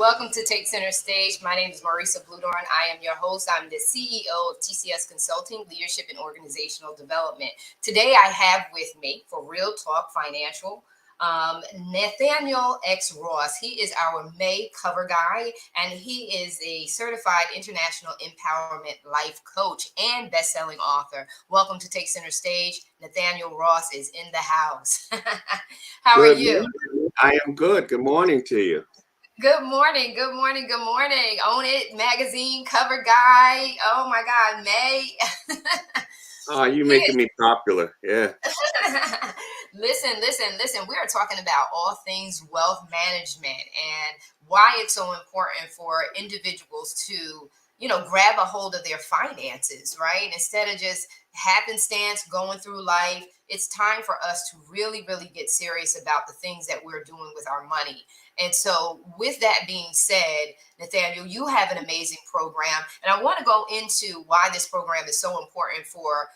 Welcome to Take Center Stage. My name is Marissa. I am your host. I'm the CEO of TCS Consulting, Leadership and Organizational Development. Today I have with me, for Real Talk Financial, Nathaniel X. Ross. He is our May cover guy, and he is a certified international empowerment life coach and best-selling author. Welcome to Take Center Stage. Nathaniel Ross is in the house. How are Good you? morning. I am good. Good morning to you. Good morning, good morning, good morning. Own It magazine cover guy. Oh my God, May. Oh, you making me popular. Yeah. Listen. We are talking about all things wealth management and why it's so important for individuals to, grab a hold of their finances, right? Instead of just happenstance going through life, it's time for us to really, really get serious about the things that we're doing with our money. And so, with that being said, Nathaniel, you have an amazing program, and I want to go into why this program is so important for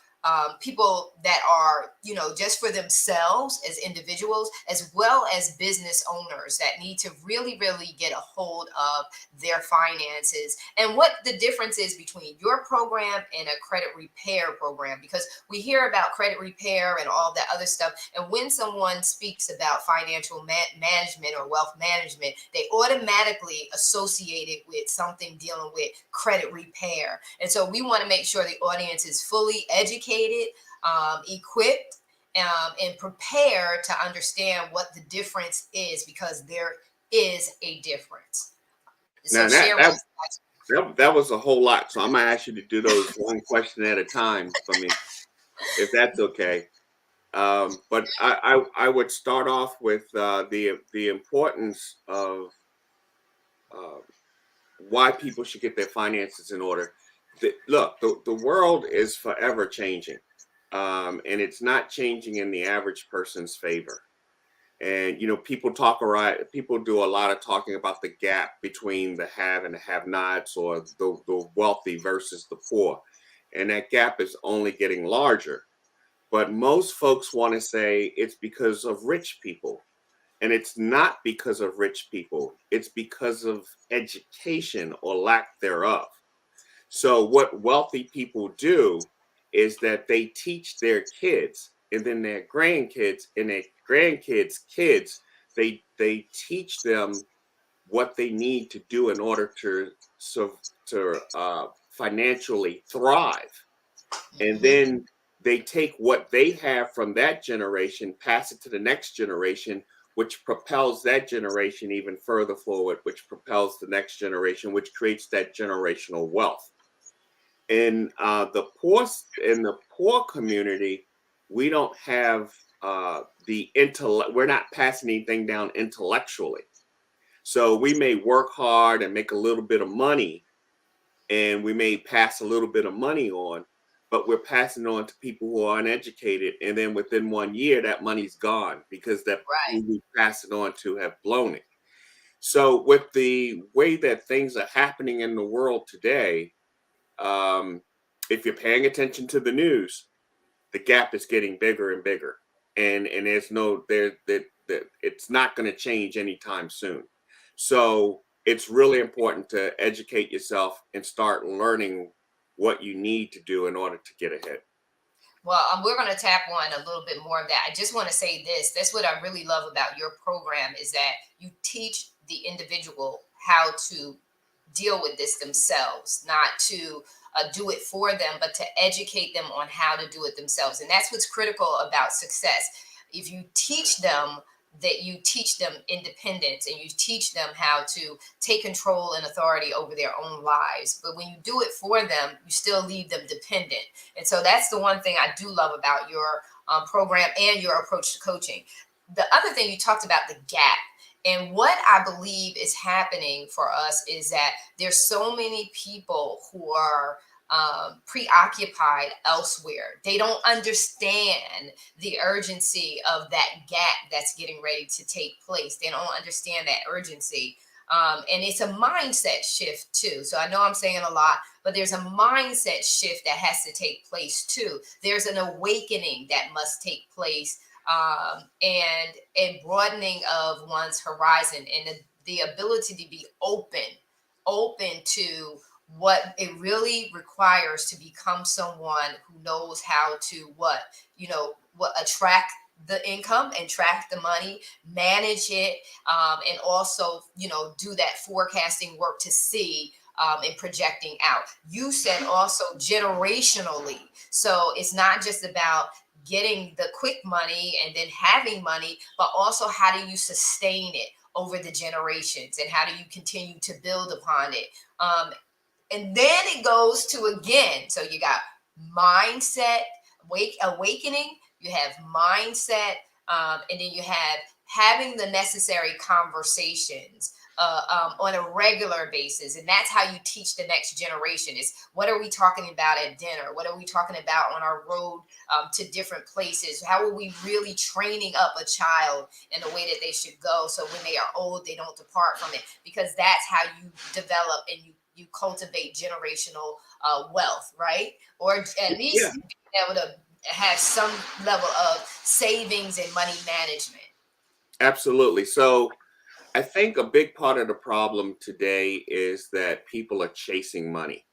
people that are, just for themselves as individuals, as well as business owners that need to really, really get a hold of their finances and what the difference is between your program and a credit repair program. Because we hear about credit repair and all that other stuff. And when someone speaks about financial management or wealth management, they automatically associate it with something dealing with credit repair. And so we want to make sure the audience is fully educated, equipped, and prepared to understand what the difference is, because there is a difference. So Now share with us. that was a whole lot. So I'm gonna ask you to do those one question at a time for me, if that's okay. But I would start off with the importance of uh, why people should get their finances in order. Look, the world is forever changing, and it's not changing in the average person's favor. And people do a lot of talking about the gap between the have and the have-nots, or the wealthy versus the poor. And that gap is only getting larger. But most folks want to say it's because of rich people. And it's not because of rich people. It's because of education or lack thereof. So what wealthy people do is that they teach their kids, and then their grandkids and their grandkids' kids. They teach them what they need to do in order to financially thrive, and Mhm. then they take what they have from that generation, pass it to the next generation, which propels that generation even further forward, which propels the next generation, which creates that generational wealth. In the poor community, we don't have the intellect. We're not passing anything down intellectually. So we may work hard and make a little bit of money, and we may pass a little bit of money on, but we're passing it on to people who are uneducated, and then within 1 year, that money's gone because that Right. who we pass it on to have blown it. So with the way that things are happening in the world today, um, if you're paying attention to the news, the gap is getting bigger and bigger, and there's no there that it's not going to change anytime soon. So it's really important to educate yourself and start learning what you need to do in order to get ahead. Well, we're going to tap on a little bit more of that. I just want to say this. That's what I really love about your program, is that you teach the individual how to deal with this themselves, not to do it for them, but to educate them on how to do it themselves. And that's what's critical about success. If you teach them, that you teach them independence, and you teach them how to take control and authority over their own lives. But when you do it for them, you still leave them dependent. And so that's the one thing I do love about your program and your approach to coaching. The other thing, you talked about the gap. And what I believe is happening for us is that there's so many people who are preoccupied elsewhere. They don't understand the urgency of that gap that's getting ready to take place. They don't understand that urgency. And it's a mindset shift too. So I know I'm saying a lot, but there's a mindset shift that has to take place too. There's an awakening that must take place, and a broadening of one's horizon. And the ability to be open to what it really requires to become someone who knows how to what attract the income and track the money, manage it, and also do that forecasting work to see and projecting out. You said also generationally, so it's not just about getting the quick money and then having money, but also how do you sustain it over the generations and how do you continue to build upon it. And then it goes to again, so you got mindset, awakening, you have mindset, and then you have having the necessary conversations on a regular basis. And that's how you teach the next generation is what are we talking about at dinner? What are we talking about on our road to different places? How are we really training up a child in the way that they should go so when they are old, they don't depart from it? Because that's how you develop and you cultivate generational wealth, right? Or at Yeah, least being able to have some level of savings and money management. absolutely. So I think a big part of the problem today is that people are chasing money.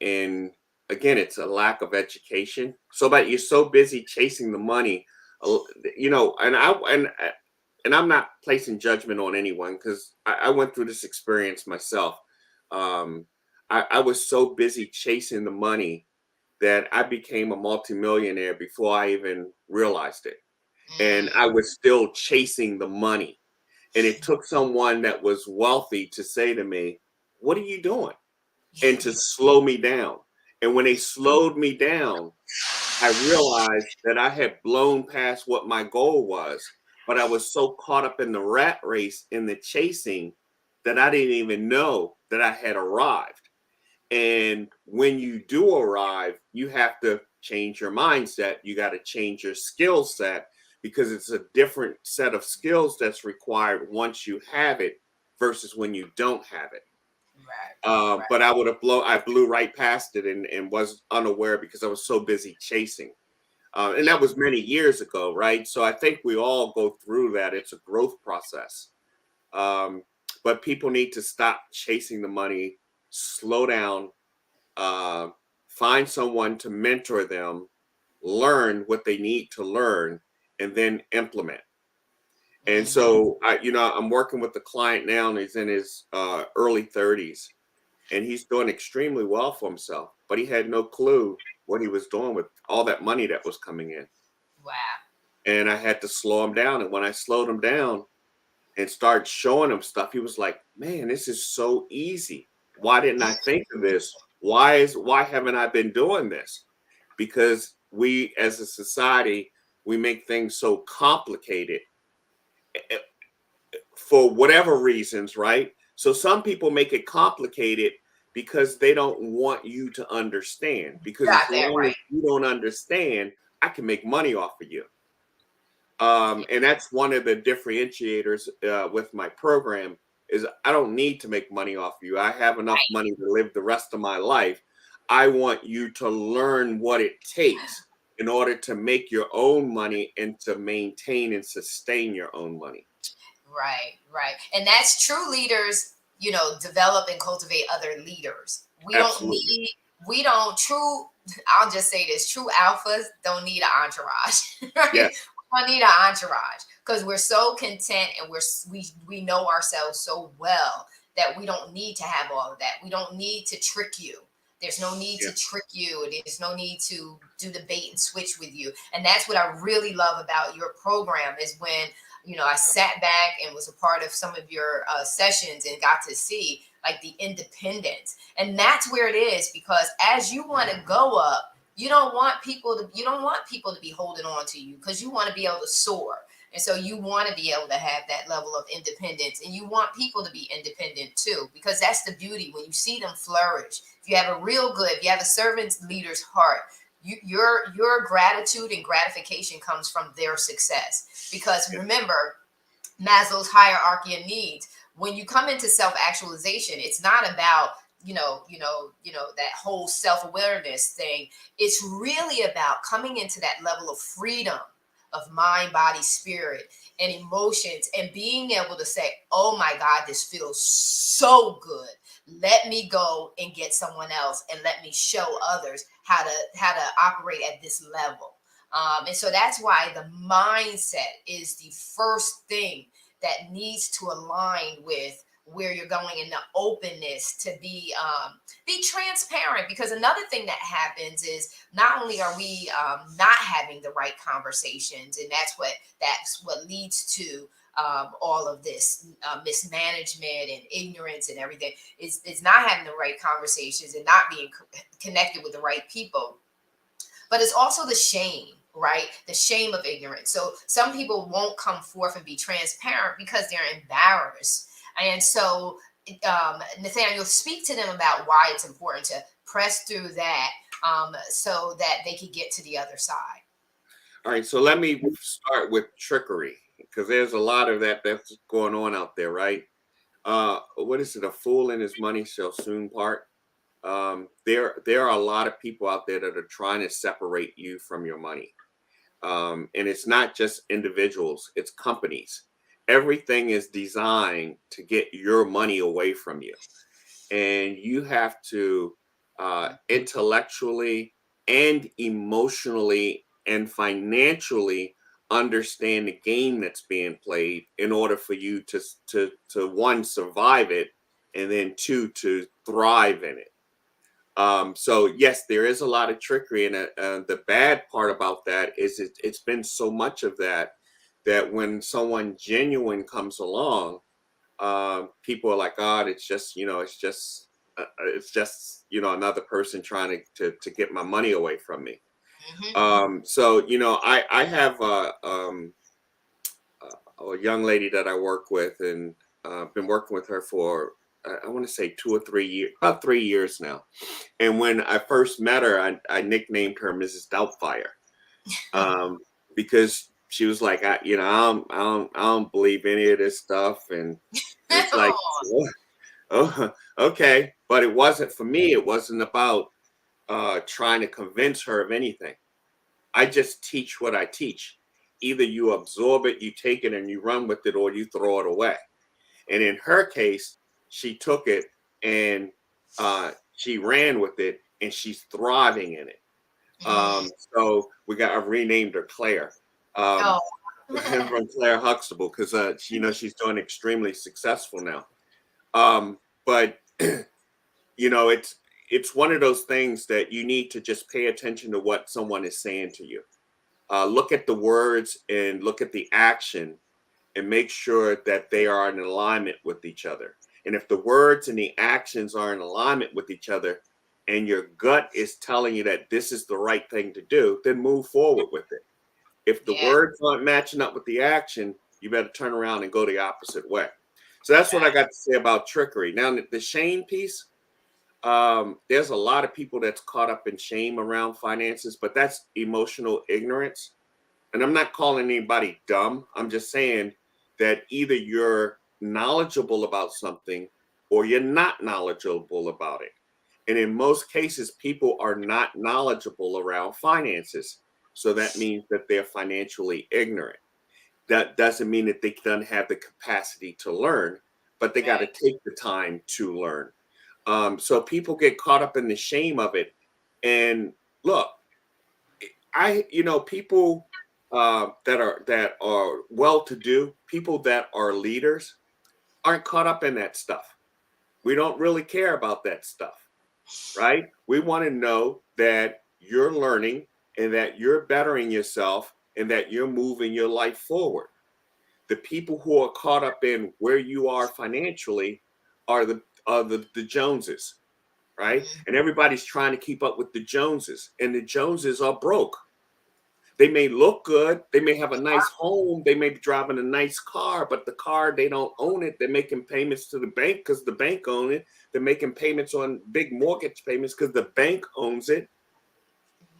And again, it's a lack of education. So that you're so busy chasing the money, uh, and I'm not placing judgment on anyone because I went through this experience myself. Um, I was so busy chasing the money that I became a multimillionaire before I even realized it. And I Mm, was still chasing the money. And it took someone that was wealthy to say to me, "What are you doing?" And to slow me down. And when they slowed me down, I realized that I had blown past what my goal was, but I was so caught up in the rat race, in the chasing, that I didn't even know that I had arrived. And when you do arrive, you have to change your mindset. You got to change your skill set because it's a different set of skills that's required once you have it versus when you don't have it. right, But I blew right past it and was unaware because I was so busy chasing. And yeah, that was many years ago, right? So I think we all go through that. It's a growth process. Um, but people need to stop chasing the money, slow down, uh, find someone to mentor them, learn what they need to learn, and then implement. And hmm, so I'm working with the client now, and he's in his early 30s, and he's doing extremely well for himself. But he had no clue what he was doing with all that money that was coming in, wow. and I had to slow him down. And when I slowed him down and started showing him stuff, he was like, "Man, this is so easy. Why didn't I think of this? Why haven't I been doing this?" Because we as a society, we make things so complicated eh, for whatever reasons, right? So some people make it complicated because they don't want you to understand. Because as Got that long as right. you don't understand, I can make money off of you. And that's one of the differentiators with my program is I don't need to make money off you. I have enough money to live the rest of my life. I want you to learn what it takes in order to make your own money and to maintain and sustain your own money. Right, right. And that's true leaders, develop and cultivate other leaders. Absolutely. We don't true, I'll just say this, true alphas don't need an entourage, right? We Yes. don't need an entourage because we're so content and we know ourselves so well that we don't need to have all of that. We don't need to trick you. There's no need Yeah. to trick you. There's no need to do the bait and switch with you. And that's what I really love about your program is when I sat back and was a part of some of your sessions and got to see like the independence. And that's where it is because as you want to go up, you don't want people to be holding on to you because you want to be able to soar. And so you want to be able to have that level of independence and you want people to be independent too, because that's the beauty when you see them flourish. If you have if you have a servant leader's heart, your gratitude and gratification comes from their success because Yeah. remember Maslow's hierarchy of needs. When you come into self-actualization, it's not about that whole self-awareness thing. It's really about coming into that level of freedom of mind, body, spirit, and emotions, and being able to say, oh my God, this feels so good. Let me go and get someone else and let me show others how to operate at this level. And so that's why the mindset is the first thing that needs to align with where you're going, in the openness to be transparent. Because another thing that happens is, not only are we not having the right conversations, and that's what leads to all of this mismanagement and ignorance and everything, is not having the right conversations and not being connected with the right people. But it's also the shame, right? The shame of ignorance. So some people won't come forth and be transparent because they're embarrassed. And so, Nathaniel, speak to them about why it's important to press through that, so that they could get to the other side. All right, so let me start with trickery because there's a lot of that that's going on out there, right? What is it? A fool and his money shall soon part. There are a lot of people out there that are trying to separate you from your money, and it's not just individuals; it's companies. Everything is designed to get your money away from you, and you have to intellectually and emotionally and financially understand the game that's being played in order for you to one, survive it, and then two, to thrive in it. So yes, there is a lot of trickery, and the bad part about that is it's been so much of that that when someone genuine comes along, people are like, God, it's just, it's just, another person trying to get my money away from me. Hmm. So, I have a young lady that I work with, and been working with her for, I want to say 2 or 3 years, about 3 years now. And when I first met her, I nicknamed her Mrs. Doubtfire, um, because she was like, I don't believe any of this stuff, and it's like, oh, oh, okay, but it wasn't for me. It wasn't about trying to convince her of anything. I just teach what I teach. Either you absorb it, you take it, and you run with it, or you throw it away. And in her case, she took it and she ran with it, and she's thriving in it. Hmm. So I've renamed her Claire, Oh. from Claire Huxtable, because she's doing extremely successful now. But it's one of those things that you need to just pay attention to what someone is saying to you. Look at the words and look at the action, and make sure that they are in alignment with each other. And if the words and the actions are in alignment with each other, and your gut is telling you that this is the right thing to do, then move forward with it. If the Yeah. words aren't matching up with the action, you better turn around and go the opposite way. So that's what I got to say about trickery. Now, the shame piece, there's a lot of people that's caught up in shame around finances, but that's emotional ignorance. And I'm not calling anybody dumb. I'm just saying that either you're knowledgeable about something or you're not knowledgeable about it. And in most cases, people are not knowledgeable around finances. So that means that they're financially ignorant. That doesn't mean that they don't have the capacity to learn, but they got to Right. take the time to learn. So people get caught up in the shame of it. And look, people that are well-to-do, people that are leaders, aren't caught up in that stuff. We don't really care about that stuff, right? We want to know that you're learning and that you're bettering yourself and that you're moving your life forward. The people who are caught up in where you are financially are the Joneses, right? Hmm. And everybody's trying to keep up with the Joneses, and the Joneses are broke. They may look good, they may have a nice home, they may be driving a nice car, but the car, they don't own it. They're making payments to the bank because the bank owns it. They're making payments on big mortgage payments because the bank owns it,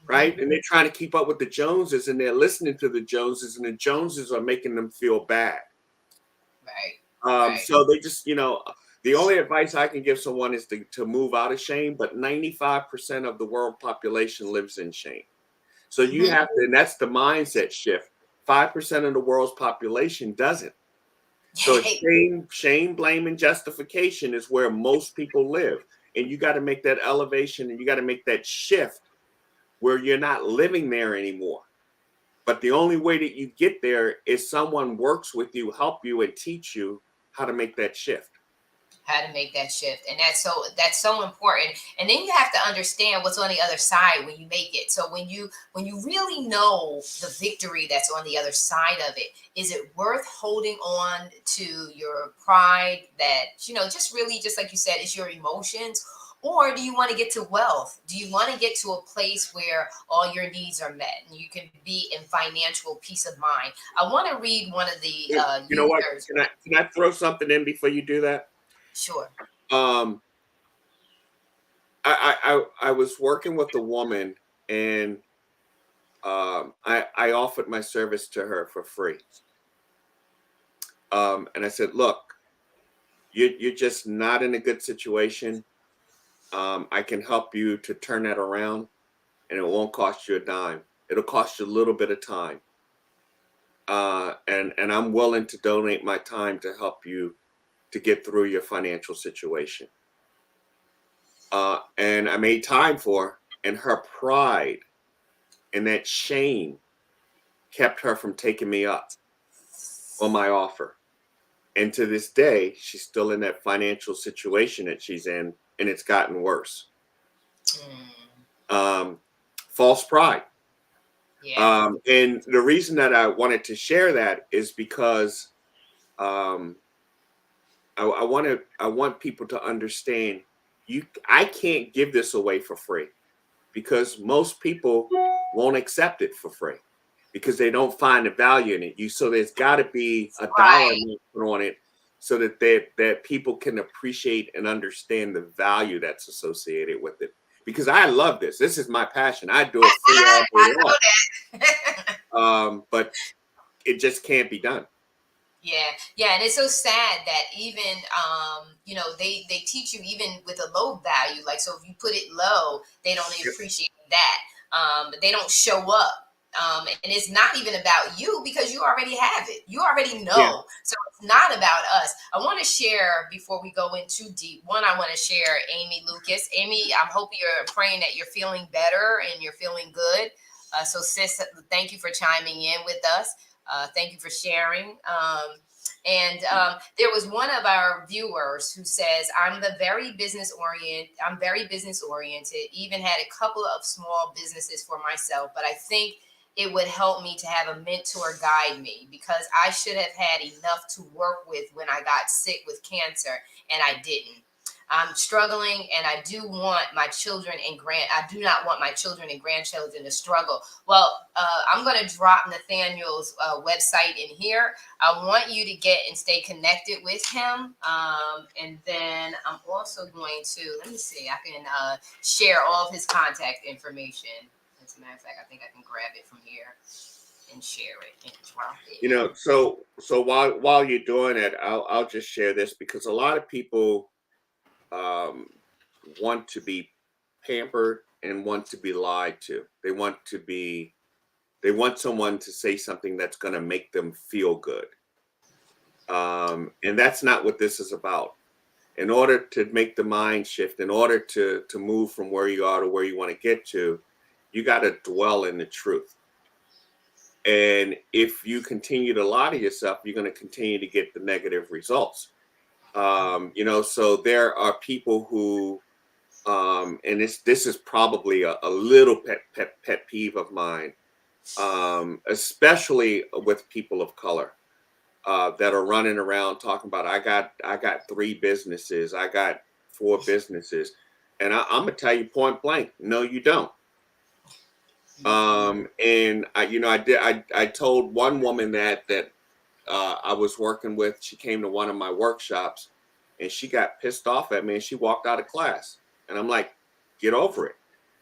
right? And they're trying to keep up with the Joneses, and they're listening to the Joneses, and the Joneses are making them feel bad. Right. Right. So they just, the only advice I can give someone is to move out of shame, but 95% of the world population lives in shame. So you Hmm. have to, and that's the mindset shift. 5% of the world's population doesn't. So it's shame, blame, and justification is where most people live. And you got to make that elevation and you got to make that shift where you're not living there anymore. But the only way that you get there is someone works with you, help you, and teach you how to make that shift. How to make that shift, and that's so important. And then you have to understand what's on the other side when you make it. So when you really know the victory that's on the other side of it, is it worth holding on to your pride that, just really, just like you said, it's your emotions? Or do you want to get to wealth? Do you want to get to a place where all your needs are met and you can be in financial peace of mind? I want to read one of the You know what? users. Can I throw something in before you do that? Sure. Um, I was working with a woman, and I offered my service to her for free. And I said, look, you're just not in a good situation. I can help you to turn that around, and it won't cost you a dime. It'll cost you a little bit of time. And I'm willing to donate my time to help you to get through your financial situation. And I made time for her, and her pride and that shame kept her from taking me up on my offer. And to this day, she's still in that financial situation that she's in, and it's gotten worse. Um, false pride. Yeah. And the reason that I wanted to share that is because um, I want people to understand I can't give this away for free, because most people won't accept it for free because they don't find the value in it. So there's got to be a dollar Right. amount put on it so that that people can appreciate and understand the value that's associated with it. Because I love this. This is my passion. I do it free all day I long. know that. But it just can't be done. Yeah, yeah, and it's so sad that even they teach you even with a low value. Like, so if you put it low, they don't Yep. appreciate that. They don't show up. And it's not even about you because you already have it. You already Yeah. know. So it's not about us. I want to share before we go in too deep. One, I want to share Amy Lucas. Amy, I'm hoping you're praying that you're feeling better and you're feeling good. So sis, thank you for chiming in with us. Thank you for sharing. There was one of our viewers who says, I'm very business oriented, even had a couple of small businesses for myself, but I think it would help me to have a mentor guide me because I should have had enough to work with when I got sick with cancer, and I didn't. I'm struggling, and I do not want my children and grandchildren to struggle. Well, I'm going to drop Nathaniel's website in here. I want you to get and stay connected with him. And then I'm also going to, let me see, I can share all of his contact information. As a matter of fact, I think I can grab it from here and share it and drop it. So while you're doing it, I'll just share this because a lot of people um, want to be pampered and want to be lied to. They want someone to say something that's going to make them feel good. And that's not what this is about. In order to make the mind shift, in order to move from where you are to where you want to get to, you got to dwell in the truth. And if you continue to lie to yourself, you're going to continue to get the negative results. So there are people who and this is probably a little pet peeve of mine, especially with people of color that are running around talking about I got 3 businesses, I got 4 businesses, and I'm gonna tell you point blank, no, you don't. And I told one woman that I was working with. She came to one of my workshops, and she got pissed off at me, and she walked out of class. And I'm like, get over it.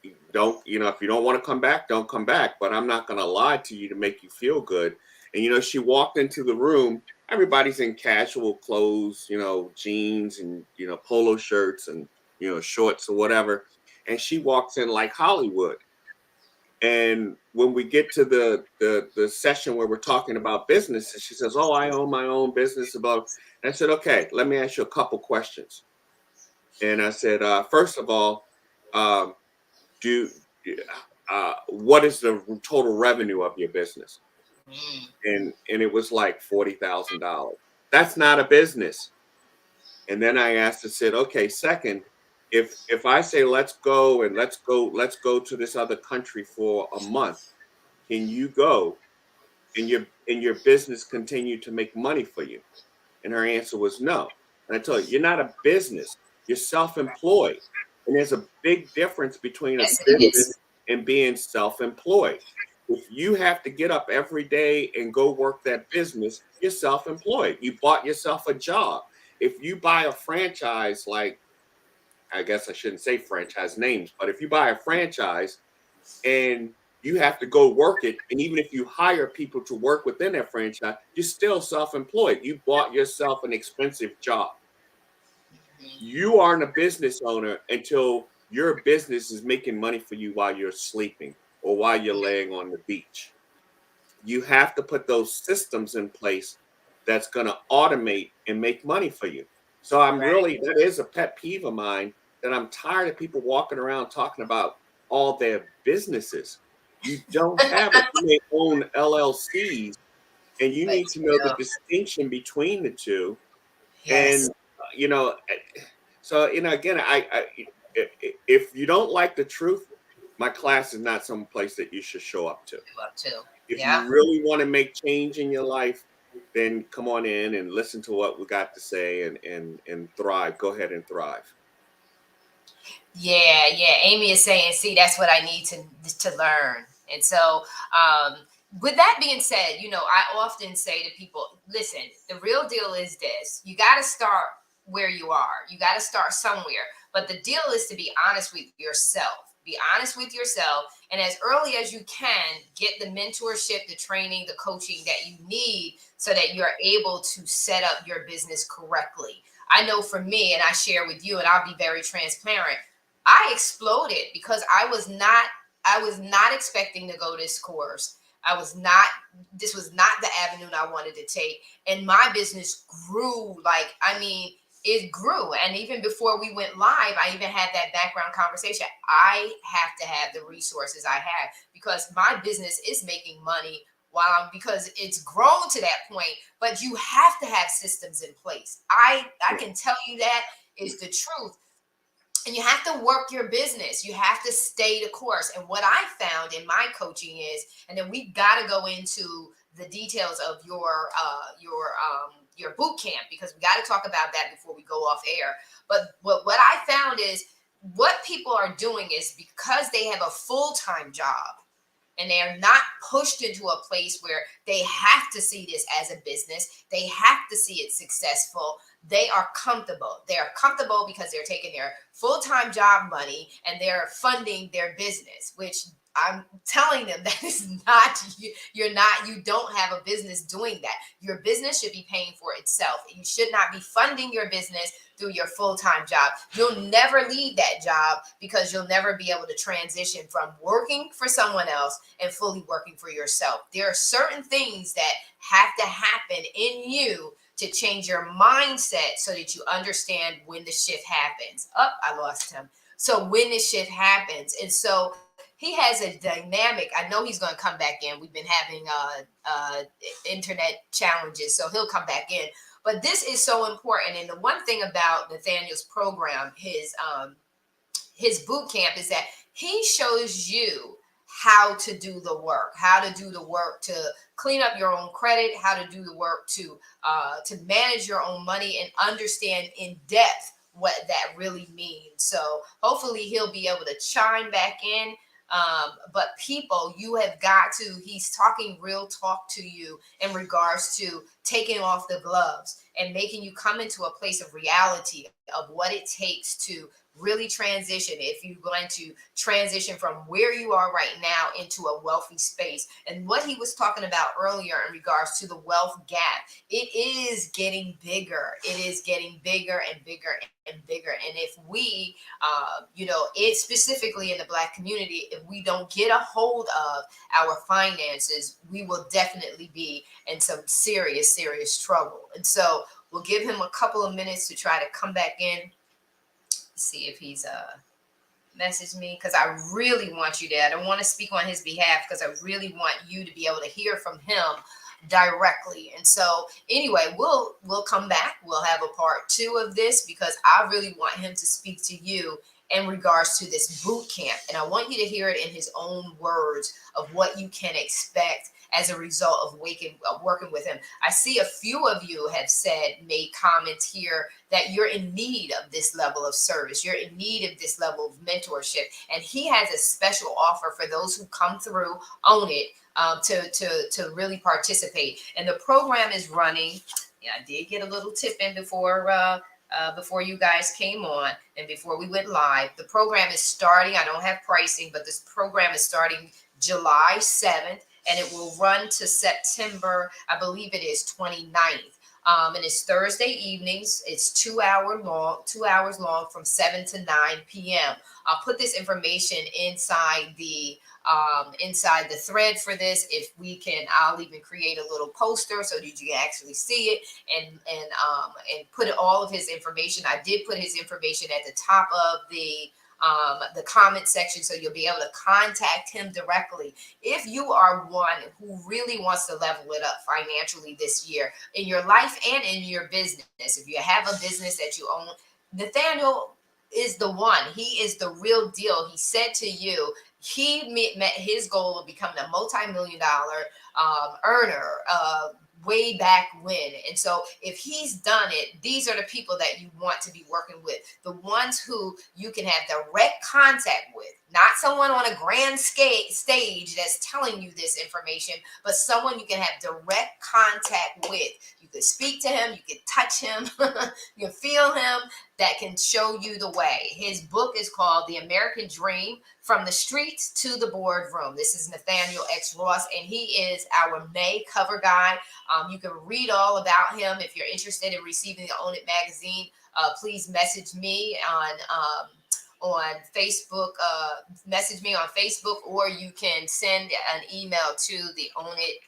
If you don't want to come back, don't come back. But I'm not going to lie to you to make you feel good. And she walked into the room. Everybody's in casual clothes, jeans and polo shirts and shorts or whatever. And she walks in like Hollywood. And when we get to the session where we're talking about business, and she says, "Oh, I own my own business." About, and I said, "Okay, let me ask you a couple questions." And I said, "First of all, um, do what is the total revenue of your business?" Mm, And it was like $40,000. That's not a business. And then I asked and said, "Okay, second, if I say let's go to this other country for a month, can you go and your business continue to make money for you?" And her answer was no. And I told her, "You're not a business, you're self-employed. And there's a big difference between a yes, it business is. and being self-employed. If you have to get up every day and go work that business, you're self-employed. You bought yourself a job. If you buy a franchise, like, I guess I shouldn't say franchise names, but if you buy a franchise and you have to go work it, and even if you hire people to work within that franchise, you're still self-employed. You bought yourself an expensive job. Mhm. You aren't a business owner until your business is making money for you while you're sleeping or while you're laying on the beach. You have to put those systems in place that's going to automate and make money for you. So Right. that is a pet peeve of mine, that I'm tired of people walking around talking about all their businesses. You don't have it. You may own LLCs, and you But need to know the no, distinction between the two. And yes. so, again, if you don't like the truth, my class is not some place that you should show up to. Up too. If Yeah. you really want to make change in your life, then come on in and listen to what we got to say, and thrive. Go ahead and thrive. Yeah, yeah. Amy is saying, see, that's what I need to learn. And so, um, with that being said, I often say to people, listen, the real deal is this. You got to start where you are. You got to start somewhere. But the deal is to be honest with yourself. Be honest with yourself. And as early as you can, get the mentorship, the training, the coaching that you need so that you're able to set up your business correctly. I know for me, and I share with you, and I'll be very transparent. I exploded because I was not expecting to go this course. I was not This was not the avenue I wanted to take, and my business grew, like, I mean, it grew. And even before we went live, I even had that background conversation. I have to have the resources I have because my business is making money because it's grown to that point, but you have to have systems in place. I can tell you that is the truth. And you have to work your business. You have to stay the course. And what I found in my coaching is, and then we got to go into the details of your boot camp, because we got to talk about that before we go off air. But what I found is, what people are doing is, because they have a full-time job and they are not pushed into a place where they have to see this as a business, they have to see it successful. They are comfortable. They are comfortable because they're taking their full-time job money and they're funding their business, which I'm telling them that is not you don't have a business doing that. Your business should be paying for itself. You should not be funding your business through your full-time job. You'll never leave that job because you'll never be able to transition from working for someone else and fully working for yourself. There are certain things that have to happen in you to change your mindset so that you understand when the shift happens. I lost him. So when the shift happens, and so he has a dynamic. I know he's going to come back in. We've been having internet challenges, so he'll come back in. But this is so important. And the one thing about Nathaniel's program, his boot camp, is that he shows you how to do the work to clean up your own credit, how to do the work to manage your own money and understand in depth what that really means. So hopefully he'll be able to chime back in. But people, you have got to, he's talking real talk to you in regards to taking off the gloves and making you come into a place of reality of what it takes to really transition, if you're going to transition from where you are right now into a wealthy space. And what he was talking about earlier in regards to the wealth gap, it is getting bigger. It is getting bigger and bigger and bigger. And if we, it specifically in the Black community, if we don't get a hold of our finances, we will definitely be in some serious, serious trouble. And so we'll give him a couple of minutes to try to come back in, see if he's messaged me, because I really want you to. I don't want to speak on his behalf because I really want you to be able to hear from him directly. And so anyway, we'll come back. We'll have a part 2 of this because I really want him to speak to you in regards to this boot camp. And I want you to hear it in his own words of what you can expect as a result of working with him. I see a few of you have made comments here that you're in need of this level of service. You're in need of this level of mentorship. And he has a special offer for those who come through, own it, to really participate. And the program is running. Yeah, I did get a little tip in before you guys came on and before we went live. The program is starting. I don't have pricing, but this program is starting July 7th, and it will run to September, I believe it is 29th. And it's Thursday evenings. It's 2 hours long from 7 to 9 p.m. I'll put this information inside the thread for this. If we can, I'll even create a little poster so that you can actually see it and put all of his information. I did put his information at the top of the comment section, so you'll be able to contact him directly. If you are one who really wants to level it up financially this year in your life and in your business, if you have a business that you own, Nathaniel is the one. He is the real deal. He said to you, he met his goal of becoming a multi-million-dollar earner way back when. And so if he's done it, these are the people that you want to be working with, the ones who you can have direct contact with, not someone on a grand stage that's telling you this information, but someone you can have direct contact with. You can speak to him, you can touch him, you can feel him, that can show you the way. His book is called The American Dream, From the Streets to the Boardroom. This is Nathaniel X. Ross, and he is our May cover guy. You can read all about him. If you're interested in receiving the Own It magazine, please message me on Facebook. Message me on Facebook, or you can send an email to the Own It,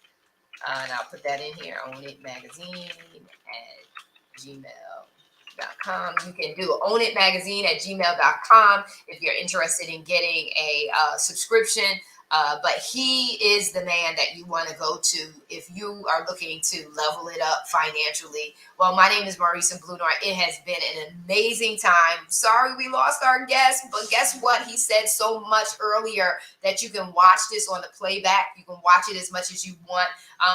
and I'll put that in here, Own It magazine at gmail.com. You can do ownitmagazine@gmail.com if you're interested in getting a subscription. But he is the man that you want to go to if you are looking to level it up financially. Well, my name is Marissa Bluenor. It has been an amazing time. Sorry we lost our guest, but guess what? He said so much earlier that you can watch this on the playback. You can watch it as much as you want.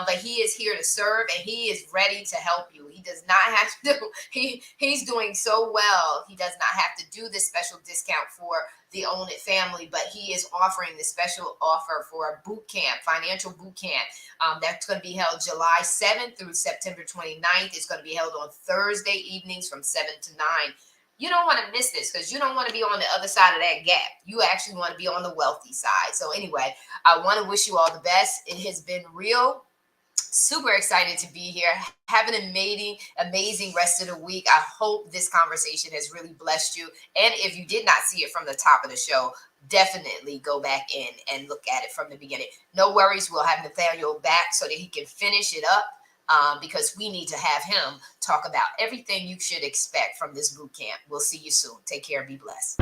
But he is here to serve, and he is ready to help you. He does not have to. He's doing so well. He does not have to do this special discount for the Own It family, but he is offering the special offer for a boot camp, financial boot camp. That's going to be held July 7th through September 29th. It's going to be held on Thursday evenings from 7 to 9. You don't want to miss this because you don't want to be on the other side of that gap. You actually want to be on the wealthy side. So anyway, I want to wish you all the best. It has been real. Super excited to be here. Have an amazing rest of the week. I hope this conversation has really blessed you. And if you did not see it from the top of the show, definitely go back in and look at it from the beginning. No worries. We'll have Nathaniel back so that he can finish it up because we need to have him talk about everything you should expect from this boot camp. We'll see you soon. Take care. Be blessed.